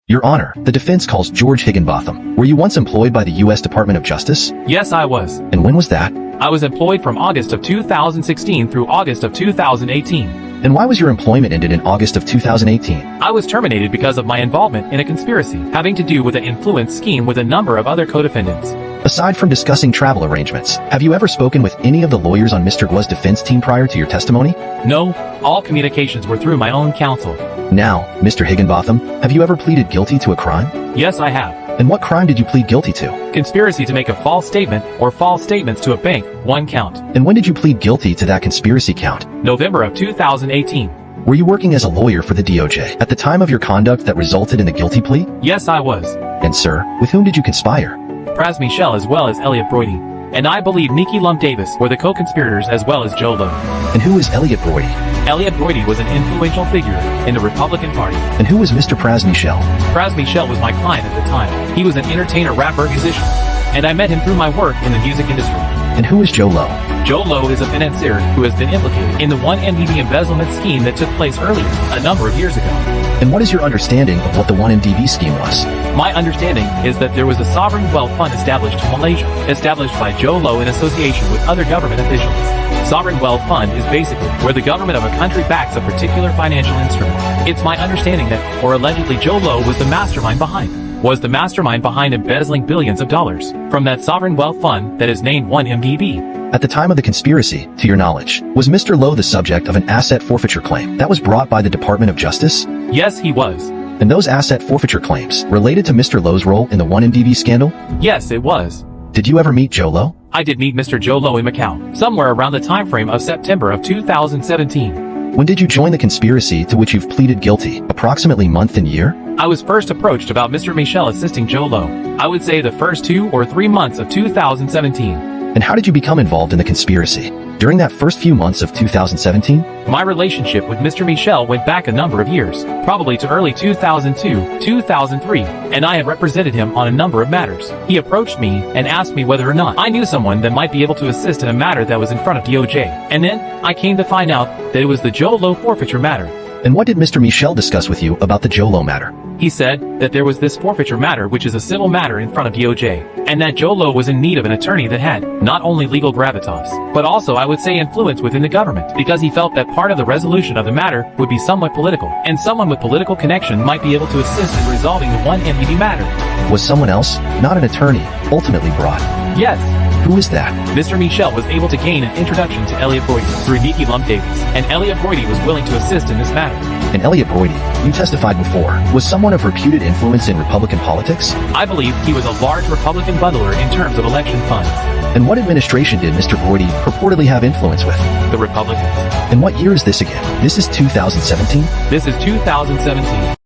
Your Honor, the defense calls George Higginbotham. Were you once employed by the U.S. Department of Justice? Yes, I was. And when was that? I was employed from August of 2016 through August of 2018. And why was your employment ended in August of 2018? I was terminated because of my involvement in a conspiracy having to do with an influence scheme with a number of other co-defendants. Aside from discussing travel arrangements, have you ever spoken with any of the lawyers on Mr. Gua's defense team prior to your testimony? No, all communications were through my own counsel. Now, Mr. Higginbotham, have you ever pleaded guilty to a crime? Yes, I have. And what crime did you plead guilty to? Conspiracy to make a false statement or false statements to a bank, 1 count. And when did you plead guilty to that conspiracy count? November of 2018. Were you working as a lawyer for the DOJ at the time of your conduct that resulted in the guilty plea? Yes, I was. And sir, with whom did you conspire? Praz Michel as well as Elliot Brody. And I believe Nikki Lump Davis were the co-conspirators as well as Joe Lowe. And who is Elliot Brody? Elliot Brody was an influential figure in the Republican Party. And who was Mr. Praz Michel? Praz Michel was my client at the time. He was an entertainer, rapper, musician. And I met him through my work in the music industry. And who is Joe Lowe? Joe Lowe is a financier who has been implicated in the 1MDB embezzlement scheme that took place earlier, a number of years ago. And what is your understanding of what the 1MDB scheme was? My understanding is that there was a sovereign wealth fund established in Malaysia, established by Joe Lowe in association with other government officials. Sovereign wealth fund is basically where the government of a country backs a particular financial instrument. It's my understanding that, or allegedly Joe Lowe was the mastermind behind embezzling billions of dollars from that sovereign wealth fund that is named 1MDB. At the time of the conspiracy, to your knowledge, was Mr. Lowe the subject of an asset forfeiture claim that was brought by the Department of Justice? Yes, he was. And those asset forfeiture claims related to Mr. Lowe's role in the 1MDB scandal? Yes, it was. Did you ever meet Joe Lowe? I did meet Mr. Joe Lowe in Macau, somewhere around the time frame of September of 2017. When did you join the conspiracy to which you've pleaded guilty, approximately month and year? I was first approached about Mr. Michel assisting Joe Lowe. I would say the first 2 or 3 months of 2017. And how did you become involved in the conspiracy? During that first few months of 2017? My relationship with Mr. Michel went back a number of years, probably to early 2002, 2003, and I have represented him on a number of matters. He approached me and asked me whether or not I knew someone that might be able to assist in a matter that was in front of DOJ. And then, I came to find out that it was the Joe Lowe forfeiture matter. And what did Mr. Michel discuss with you about the Joe Lowe matter? He said that there was this forfeiture matter, which is a civil matter in front of DOJ, and that Joe Lowe was in need of an attorney that had not only legal gravitas, but also I would say influence within the government, because he felt that part of the resolution of the matter would be somewhat political, and someone with political connection might be able to assist in resolving the 1MDB matter. Was someone else, not an attorney, ultimately brought? Yes. Who is that? Mr. Michel was able to gain an introduction to Elliot Brody through Nikki Lump Davis, and Elliot Brody was willing to assist in this matter. And Elliot Brody, you testified before, was someone of reputed influence in Republican politics? I believe he was a large Republican bundler in terms of election funds. And what administration did Mr. Brody purportedly have influence with? The Republicans. And what year is this again? This is 2017? This is 2017.